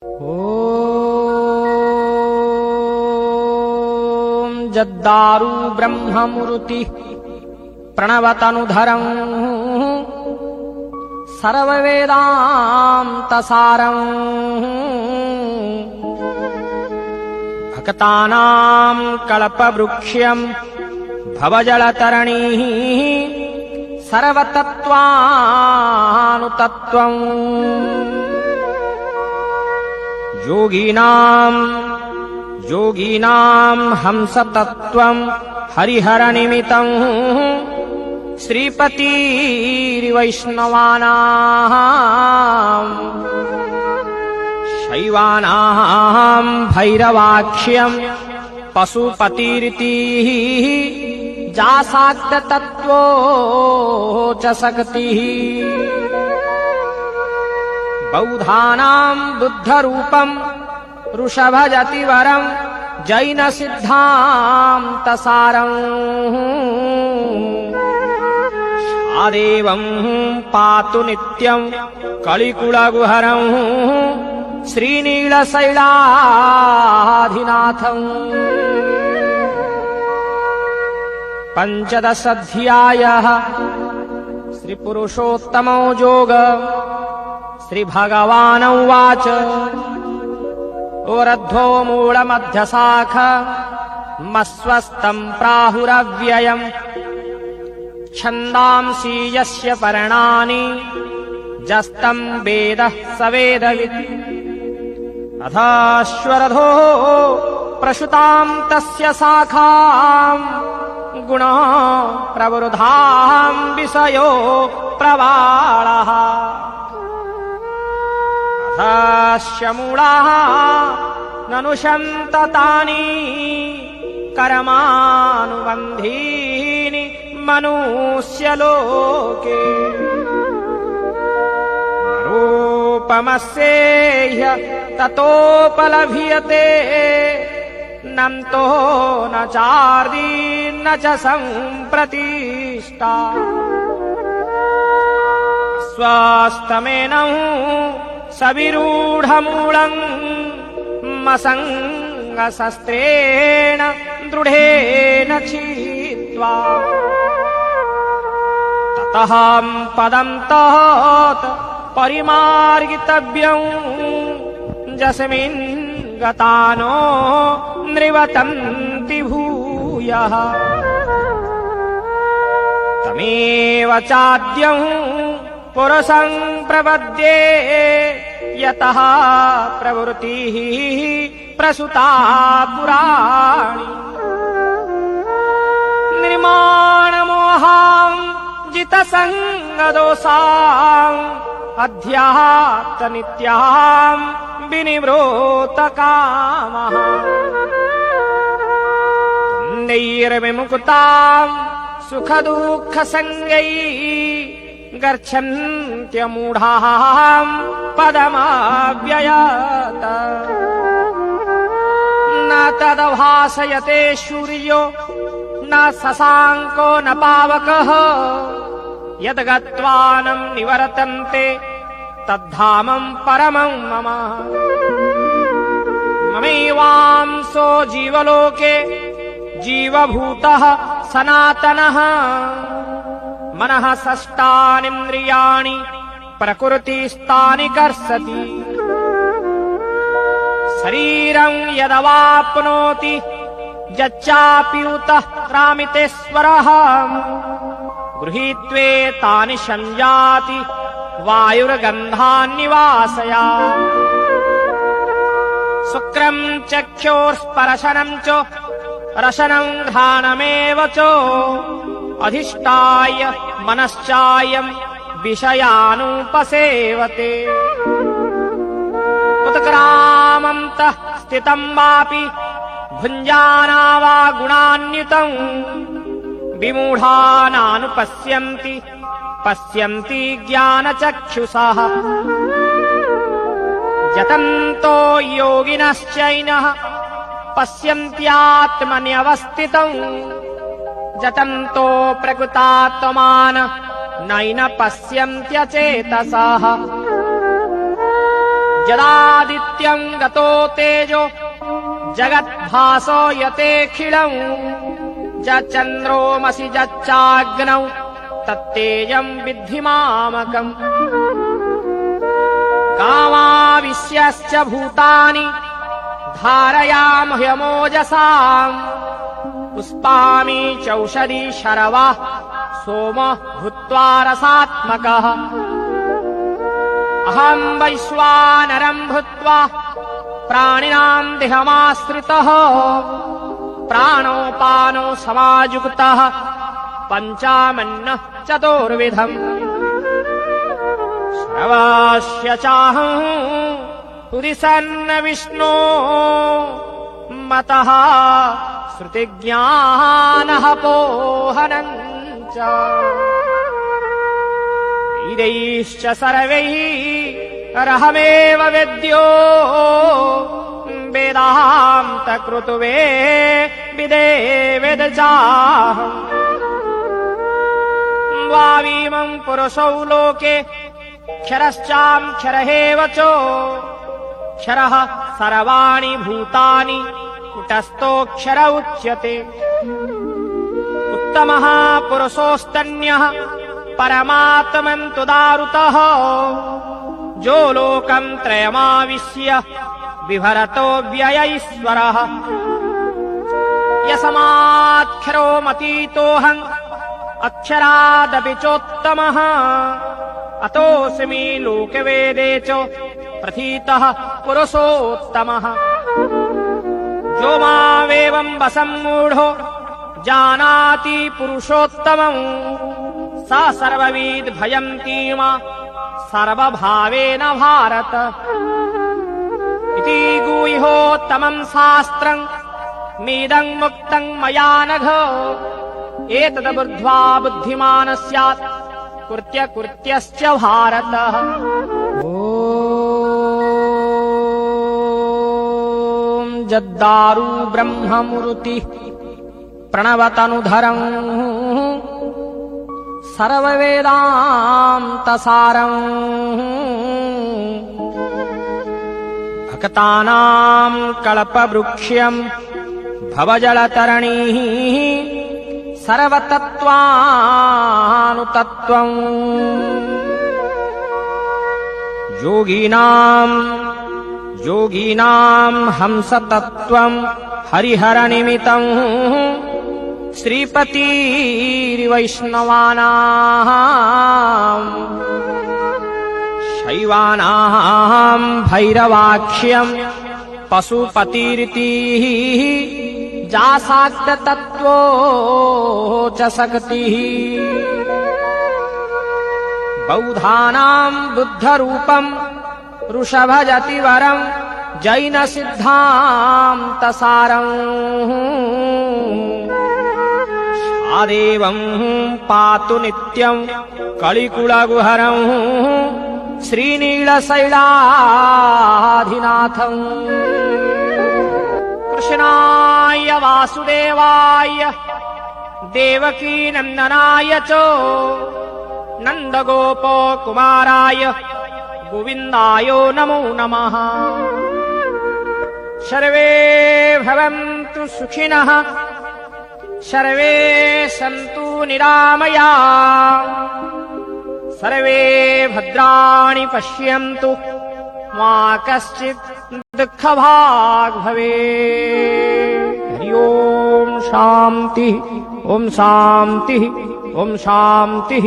ॐ जद्दारु ब्रह्ममुरुति प्रणवतनुधरं सर्ववेदान्तसारं भक्तानां कल्पवृक्ष्यं भवजलतरणिः सर्वतत्त्वानुतत्त्वम् योगीनां हंसतत्त्वं हरिहरनिमित्तं श्रीपतिर्वैष्णवानां शैवानां भैरवाक्ष्यं पशुपतिरिति जासाक्ततत्त्वो च शक्तिः बौद्धानां बुद्धरूपं वृषभजतिवरं जैनसिद्धान्तसारं शादेवं पातु नित्यं कलिकुलगुहरं श्रीनीलशैलाधिनाथम् पञ्चदशाध्यायः श्रीपुरुषोत्तमो योग श्रीभगवानुवाच ओरद्धो मूलमध्यशाख मस्वस्तं प्राहुरव्ययम् छन्दांसि यस्य पर्णानि यस्तं वेदः स वेदवित् अथाश्वरधो प्रसुतां तस्य शाखाम् गुणो प्रवृद्धां विषयो प्रवाळः अथास्य मूलाः ननु सन्ततानि कर्मानुबन्धीनि मनुष्यलोके रूपमस्येह ततोपलभ्यते नन्तो न चार्दी न च सम्प्रतिष्ठा स्वस्थमेनं सविरूढमूलम् मसङ्गशस्त्रेण दृढेन छित्त्वा ततः पदं तत् परिमार्गितव्यं यस्मिन् गतानो निवर्तन्ति भूयः तमेव चाद्यं पुरुषं प्रपद्ये यतः प्रवृत्तिः प्रसुता पुराणी निर्माणमोहां जितसङ्गदोषाम् अध्यात्मनित्यां विनिवृत्तकामः नैर्विमुक्तां सुखदुःखसङ्गैः गच्छन्त्यमूढां पदमव्ययत् न तद्भासयते सूर्यो न शशाङ्को न पावकः यद्गत्वानं निवर्तन्ते तद्धामं परमं मम ममैवांसो जीवलोके जीवभूतः सनातनः मनः षष्ठानीन्द्रियाणि प्रकृतिस्थानि कर्षति शरीरं यदवाप्नोति यच्चाप्युतः रामितेश्वरः गृहीत्वेतानि संयाति वायुर्गन्धान्निवासया शुक्रं चक्षुस्पर्शनं च रसनं घ्राणमेव च अधिष्ठाय मनश्चायं विषयानुपसेवते उत्क्रामन्तः स्थितं वापि भुञ्जाना वा गुणान्वितं विमूढानानुपश्यन्ति पश्यन्ति ज्ञानचक्षुषः यतन्तो योगिनश्चैनः पश्यन्त्यात्मन्यवस्थितं यतन्तो प्रकृतात्मान नैन पश्यन्त्यचेतसः यदादित्यम् गतो तेजो जगद्भासो यतेऽखिलम् चन्द्रोमसि चाग्नौ तत्तेजम् विद्धि मामकम् कामाविश्यश्च भूतानि धारयामह्यमोजसाम् पुष्पामि चौषधी शरवः सोम भूत्वा रसात्मकः अहम् वैश्वानरम् भूत्वा प्राणिनाम् देहमाश्रितः प्राणोपानो समायुक्तः पञ्चामन्नः चतुर्विधम् श्रवस्य चाहम् हृदि सन्न विष्णो मतः श्रुतिज्ञानः पोहनम् च वेदैश्च सर्वैः रहमेव वेद्यो वेदान्तकृतुवे विदे वेदचाहम् वावीमम् पुरुषौ लोके क्षरश्चाक्षरहेव च क्षरः सर्वाणि भूतानि कुटस्थोऽक्षर उच्यते उत्तमः पुरुषोऽस्तन्यः परमात्मन् तु दारुतः जो लोकम् त्रयमाविश्य बिभरतो व्ययैश्वरः यस्माक्षरो मतीतोऽहम् अक्षरादपि चोत्तमः अतोऽस्मि लोकवेदे च प्रथितः पुरुषोत्तमः जो मामेवम् वसम्मूढो जानाति पुरुषोत्तमम् स सर्वविद् भयन्तीमा सर्वभावेन भारत इति गुह्योत्तमम् शास्त्रम् मीदम् मुक्तम् मया नघ एतद् बुद्ध्वा बुद्धिमान् स्यात् कृत्यकृत्यश्च भारत। ॐ जद्दारु ब्रह्ममुरुति प्रणवतनुधरम् सर्ववेदान्तसारम् भक्तानाम् कल्पवृक्ष्यम् भवजलतरणीः सर्वतत्त्वानुतत्त्वम् योगीनाम् हंसतत्त्वम् हरिहरनिमितम् श्रीपतिर्वैष्णवानाम् शैवानाम् भैरवाक्ष्यम् पशुपतिरितिः जासाक्ततत्त्वो च शक्तिः बौद्धानाम् बुद्धरूपम् वृषभजतिवरम् जैनसिद्धान्तसारम् सादेवम् पातु नित्यम् कलिकुलगुहरम् श्रीनीलशैलाधिनाथम् कृष्णाय वासुदेवाय देवकीनन्दनाय च नन्दगोपकुमाराय गोविन्दाय नमो नमः। सर्वे भवन्तु सुखिनः सर्वे सन्तु निरामया सर्वे भद्राणि पश्यन्तु मा कश्चित् दुःखभाग् भवेत्। हरि ओम् शान्तिः ओम् शान्तिः ओम् शान्तिः।